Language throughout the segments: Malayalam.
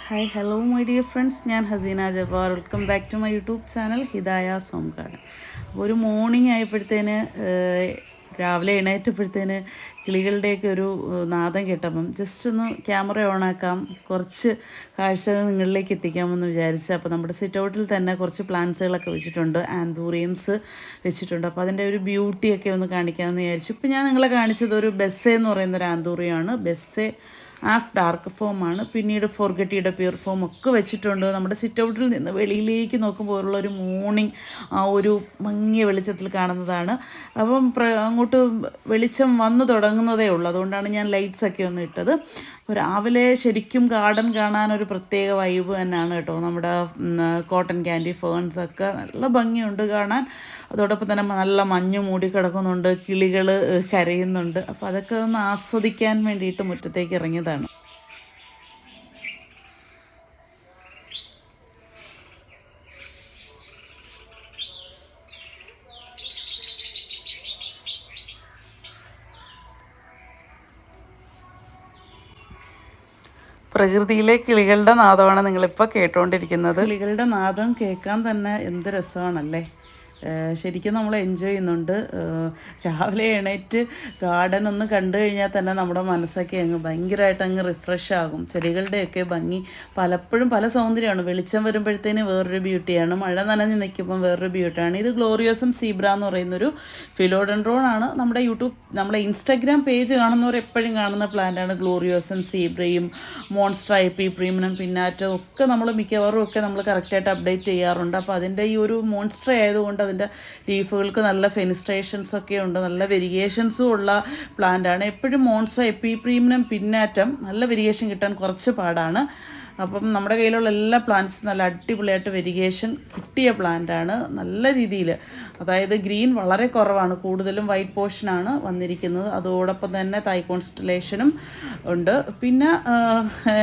Hi hello my dear friends, ഞാൻ Haseena Jabbar. Welcome back to my YouTube channel Hidaya's home garden. ഒരു മോർണിംഗ് ആയപ്പോഴത്തേന് രാവിലെ എഴുന്നേറ്റപ്പോഴത്തേന് കിളികളുടെയൊക്കെ ഒരു നാദം കേട്ടപ്പം ജസ്റ്റ് ഒന്ന് ക്യാമറ ഓണാക്കാം, കുറച്ച് കാഴ്ചകൾ നിങ്ങളിലേക്ക് എത്തിക്കാമെന്ന് വിചാരിച്ചു. അപ്പോൾ നമ്മുടെ സിറ്റ് ഔട്ടിൽ തന്നെ കുറച്ച് പ്ലാന്റ്സുകളൊക്കെ വെച്ചിട്ടുണ്ട്, ആന്തൂറിയംസ് വെച്ചിട്ടുണ്ട്. അപ്പോൾ അതിൻ്റെ ഒരു ബ്യൂട്ടിയൊക്കെ ഒന്ന് കാണിക്കാമെന്ന് വിചാരിച്ചു. ഇപ്പോൾ ഞാൻ നിങ്ങളെ കാണിച്ചത് ഒരു ബെസ്സെ എന്ന് പറയുന്നൊരു ആന്തൂറിയമാണ്. ബെസ്സെ ഹാഫ് ഡാർക്ക് ഫോമാണ്. പിന്നീട് ഫോർഗട്ടിയുടെ പ്യൂർ ഫോം ഒക്കെ വെച്ചിട്ടുണ്ട്. നമ്മുടെ സിറ്റ് ഔട്ടിൽ നിന്ന് വെളിയിലേക്ക് നോക്കുമ്പോൾ ഉള്ള ഒരു മോർണിംഗ് ആ ഒരു മങ്ങിയ വെളിച്ചത്തിൽ കാണുന്നതാണ്. അപ്പം അങ്ങോട്ട് വെളിച്ചം വന്നു തുടങ്ങുന്നതേ ഉള്ളൂ, അതുകൊണ്ടാണ് ഞാൻ ലൈറ്റ്സൊക്കെ ഒന്ന് ഇട്ടത്. രാവിലെ ശരിക്കും ഗാർഡൻ കാണാൻ ഒരു പ്രത്യേക വൈബ് തന്നെയാണ് കേട്ടോ. നമ്മുടെ കോട്ടൺ ക്യാൻഡി ഫേൺസൊക്കെ നല്ല ഭംഗിയുണ്ട് കാണാൻ. അതോടൊപ്പം തന്നെ നല്ല മഞ്ഞ് മൂടി കിടക്കുന്നുണ്ട്, കിളികൾ കരയുന്നുണ്ട്. അപ്പോൾ അതൊക്കെ ഒന്ന് ആസ്വദിക്കാൻ വേണ്ടിയിട്ട് മുറ്റത്തേക്ക് ഇറങ്ങിയതാണ്. പ്രകൃതിയിലെ കിളികളുടെ നാദമാണ് നിങ്ങളിപ്പോൾ കേട്ടുകൊണ്ടിരിക്കുന്നത്. കിളികളുടെ നാദം കേൾക്കാൻ തന്നെ എന്ത് രസമാണല്ലേ. ശരിക്കും നമ്മൾ എൻജോയ് ചെയ്യുന്നുണ്ട്. രാവിലെ എണീറ്റ് ഗാർഡൻ ഒന്ന് കണ്ടു കഴിഞ്ഞാൽ തന്നെ നമ്മുടെ മനസ്സൊക്കെ ഭയങ്കരമായിട്ട് റിഫ്രഷ് ആകും. ചെടികളുടെയൊക്കെ ഭംഗി പലപ്പോഴും പല സൗന്ദര്യമാണ്. വെളിച്ചം വരുമ്പോഴത്തേന് വേറൊരു ബ്യൂട്ടിയാണ്, മഴ നനഞ്ഞ് നിൽക്കുമ്പം വേറൊരു ബ്യൂട്ടിയാണ്. ഇത് ഗ്ലോറിയോസം സീബ്ര എന്ന് പറയുന്നൊരു ഫിലോഡൻഡ്രോൺ ആണ്. നമ്മുടെ ഇൻസ്റ്റാഗ്രാം പേജ് കാണുന്നവർ എപ്പോഴും കാണുന്ന പ്ലാന്റാണ് ഗ്ലോറിയോസം സീബ്രയും മോൺസ്റ്റർ ഐപ്പി പ്രീമിയം പിന്നാറ്റോ ഒക്കെ നമ്മൾ മിക്കവാറും ഒക്കെ നമ്മൾ കറക്റ്റായിട്ട് അപ്ഡേറ്റ് ചെയ്യാറുണ്ട്. അപ്പോൾ അതിൻ്റെ ഈ ഒരു മോൺസ്റ്റർ ആയതുകൊണ്ട് അതിൻ്റെ ലീഫുകൾക്ക് നല്ല ഫെനിസ്ട്രേഷൻസ് ഒക്കെ ഉണ്ട്, നല്ല വെരിഗേഷൻസും ഉള്ള പ്ലാന്റാണ്. എപ്പോഴും മോൺസ്റ്റർ എപ്പി പ്രീമിയം പിന്നാറ്റം നല്ല വെരിഗേഷൻ കിട്ടാൻ കുറച്ച് പാടാണ്. അപ്പം നമ്മുടെ കയ്യിലുള്ള എല്ലാ പ്ലാന്റ്സും നല്ല അടിപൊളിയായിട്ട് വെരിഗേഷൻ കിട്ടിയ പ്ലാന്റാണ്. നല്ല രീതിയിൽ, അതായത് ഗ്രീൻ വളരെ കുറവാണ്, കൂടുതലും വൈറ്റ് പോർഷനാണ് വന്നിരിക്കുന്നത്. അതോടൊപ്പം തന്നെ തൈ കോൺസ്റ്റലേഷനും ഉണ്ട്. പിന്നെ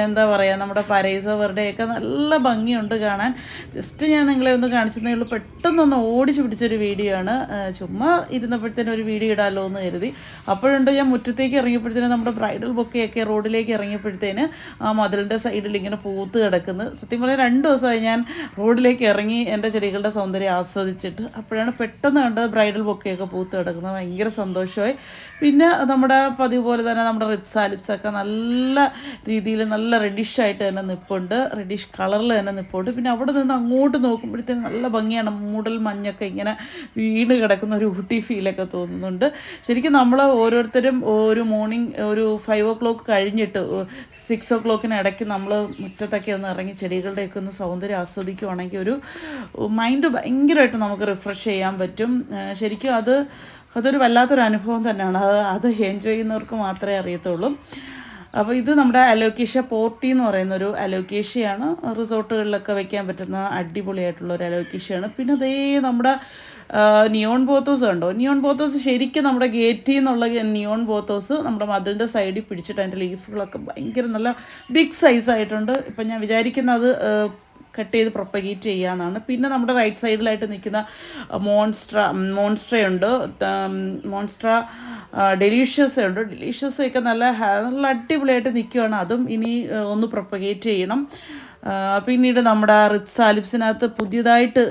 എന്താ പറയുക, നമ്മുടെ പരൈസോവറുടെയൊക്കെ നല്ല ഭംഗിയുണ്ട് കാണാൻ. ജസ്റ്റ് ഞാൻ നിങ്ങളെ ഒന്ന് കാണിച്ചതേ ഉള്ളൂ. പെട്ടെന്നൊന്ന് ഓടിച്ചു പിടിച്ചൊരു വീഡിയോ ആണ്. ചുമ്മാ ഇരുന്നപ്പോഴത്തേനും ഒരു വീഡിയോ ഇടാമല്ലോ എന്ന് കരുതി. അപ്പോഴുണ്ട് ഞാൻ മുറ്റത്തേക്ക് ഇറങ്ങിയപ്പോഴത്തേനും നമ്മുടെ ബ്രൈഡൽ ബൊക്കെയൊക്കെ റോഡിലേക്ക് ഇറങ്ങിയപ്പോഴത്തേന് ആ മതിലിൻ്റെ സൈഡിൽ ഇങ്ങനെ പൂത്ത് കിടക്കുന്നത്. സത്യം പറഞ്ഞാൽ 2 ദിവസമായി ഞാൻ റോഡിലേക്ക് ഇറങ്ങി എൻ്റെ ചെടികളുടെ സൗന്ദര്യം ആസ്വദിച്ചിട്ട്. അപ്പോഴാണ് പെട്ടെന്ന് കണ്ടത് ബ്രൈഡൽ ബൊക്കെയൊക്കെ പൂത്ത് കിടക്കുന്നത്. ഭയങ്കര സന്തോഷമായി. പിന്നെ നമ്മുടെ പതിവ് പോലെ തന്നെ നമ്മുടെ റിപ്സാലിപ്സൊക്കെ നല്ല രീതിയിൽ നല്ല റെഡിഷായിട്ട് തന്നെ നിൽപ്പുണ്ട്, റെഡിഷ് കളറിൽ തന്നെ നിൽപ്പുണ്ട്. പിന്നെ അവിടെ നിന്ന് അങ്ങോട്ട് നോക്കുമ്പോഴത്തേക്കും നല്ല ഭംഗിയാണ്. മൂടൽ മഞ്ഞൊക്കെ ഇങ്ങനെ വീണ് കിടക്കുന്ന ഒരു ഊട്ടി ഫീലൊക്കെ തോന്നുന്നുണ്ട്. ശരിക്കും നമ്മൾ ഓരോരുത്തരും ഒരു മോർണിംഗ് ഒരു 5 o'clock കഴിഞ്ഞിട്ട് 6 o'clock ഇടയ്ക്ക് നമ്മൾ മുറ്റത്തൊക്കെ ഒന്ന് ഇറങ്ങി ചെടികളുടെയൊക്കെ ഒന്ന് സൗന്ദര്യം ആസ്വദിക്കുവാണെങ്കിൽ ഒരു മൈൻഡ് ഭയങ്കരമായിട്ട് നമുക്ക് റിഫ്രഷ് ചെയ്യാൻ പറ്റും. ശരിക്കും അതൊരു വല്ലാത്തൊരു അനുഭവം തന്നെയാണ്. അത് എൻജോയ് ചെയ്യുന്നവർക്ക് മാത്രമേ അറിയത്തുള്ളൂ. അപ്പോൾ ഇത് നമ്മുടെ അലോക്കേഷ്യ പോർട്ടി എന്ന് പറയുന്നൊരു അലോക്കേഷ്യയാണ്. റിസോർട്ടുകളിലൊക്കെ വെക്കാൻ പറ്റുന്ന അടിപൊളിയായിട്ടുള്ളൊരു അലോക്കേഷ്യയാണ്. പിന്നെ അതേ നമ്മുടെ നിയോൺ പോത്തോസ് കണ്ടോ. നിയോൺ പോത്തോസ് ശരിക്കും നമ്മുടെ ഗേറ്റിൽ നിന്നുള്ള നിയോൺ പോത്തോസ് നമ്മുടെ മതിലിൻ്റെ സൈഡിൽ പിടിച്ചിട്ട് അതിൻ്റെ ലീഫുകളൊക്കെ ഭയങ്കര നല്ല ബിഗ് സൈസായിട്ടുണ്ട്. ഇപ്പം ഞാൻ വിചാരിക്കുന്നത് കട്ട് ചെയ്ത് പ്രൊപ്പഗേറ്റ് ചെയ്യാമെന്നാണ്. പിന്നെ നമ്മുടെ റൈറ്റ് സൈഡിലായിട്ട് നിൽക്കുന്ന മോൺസ്ട്രയുണ്ട്, മോൺസ്ട്ര ഡെലീഷ്യസ് ഉണ്ട്. ഡെലീഷ്യസൊക്കെ നല്ല അടിപൊളിയായിട്ട് നിൽക്കുകയാണ്. അതും ഇനി ഒന്ന് പ്രൊപ്പഗേറ്റ് ചെയ്യണം. പിന്നീട് നമ്മുടെ റിപ്സാലിപ്സിനകത്ത് പുതിയതായിട്ട്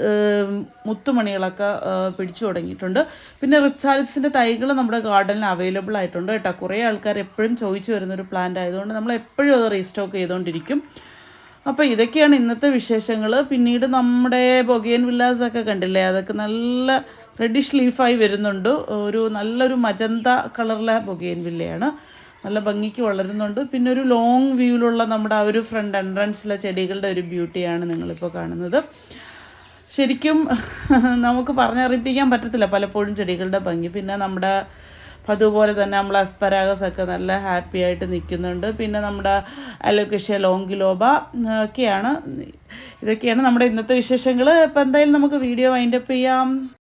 മുത്തുമണികളൊക്കെ പിടിച്ചു തുടങ്ങിയിട്ടുണ്ട്. പിന്നെ റിപ്സാലിപ്സിൻ്റെ തൈകൾ നമ്മുടെ ഗാർഡനിൽ അവൈലബിൾ ആയിട്ടുണ്ട് കേട്ടോ. കുറേ ആൾക്കാർ എപ്പോഴും ചോദിച്ചു വരുന്നൊരു പ്ലാന്റ് ആയതുകൊണ്ട് നമ്മൾ എപ്പോഴും അത് റീസ്റ്റോക്ക് ചെയ്തുകൊണ്ടിരിക്കും. അപ്പോൾ ഇതൊക്കെയാണ് ഇന്നത്തെ വിശേഷങ്ങൾ. പിന്നീട് നമ്മുടെ ബൊഗെയിൻ വില്ലാസൊക്കെ കണ്ടില്ലേ, അതൊക്കെ നല്ല റെഡിഷ് ലീഫായി വരുന്നുണ്ട്. നല്ലൊരു മജന്ത കളറിലെ ബൊഗെയിൻ വില്ലയാണ്, നല്ല ഭംഗിക്ക് വളരുന്നുണ്ട്. പിന്നെ ഒരു ലോങ് വ്യൂവിലുള്ള നമ്മുടെ ആ ഒരു ഫ്രണ്ട് എൻട്രൻസിലെ ചെടികളുടെ ഒരു ബ്യൂട്ടിയാണ് നിങ്ങളിപ്പോൾ കാണുന്നത്. ശരിക്കും നമുക്ക് പറഞ്ഞറിയിപ്പിക്കാൻ പറ്റത്തില്ല പലപ്പോഴും ചെടികളുടെ ഭംഗി. പിന്നെ നമ്മുടെ അതുപോലെ തന്നെ നമ്മൾ അസ്പരാഗസൊക്കെ നല്ല ഹാപ്പി ആയിട്ട് നിൽക്കുന്നുണ്ട്. പിന്നെ നമ്മുടെ അലോക്കേഷ്യ ലോങ്കിലോബ ഒക്കെയാണ്. ഇതൊക്കെയാണ് നമ്മുടെ ഇന്നത്തെ വിശേഷങ്ങൾ. അപ്പോൾ എന്തായാലും നമുക്ക് വീഡിയോ വൈൻഡപ്പ് ചെയ്യാം.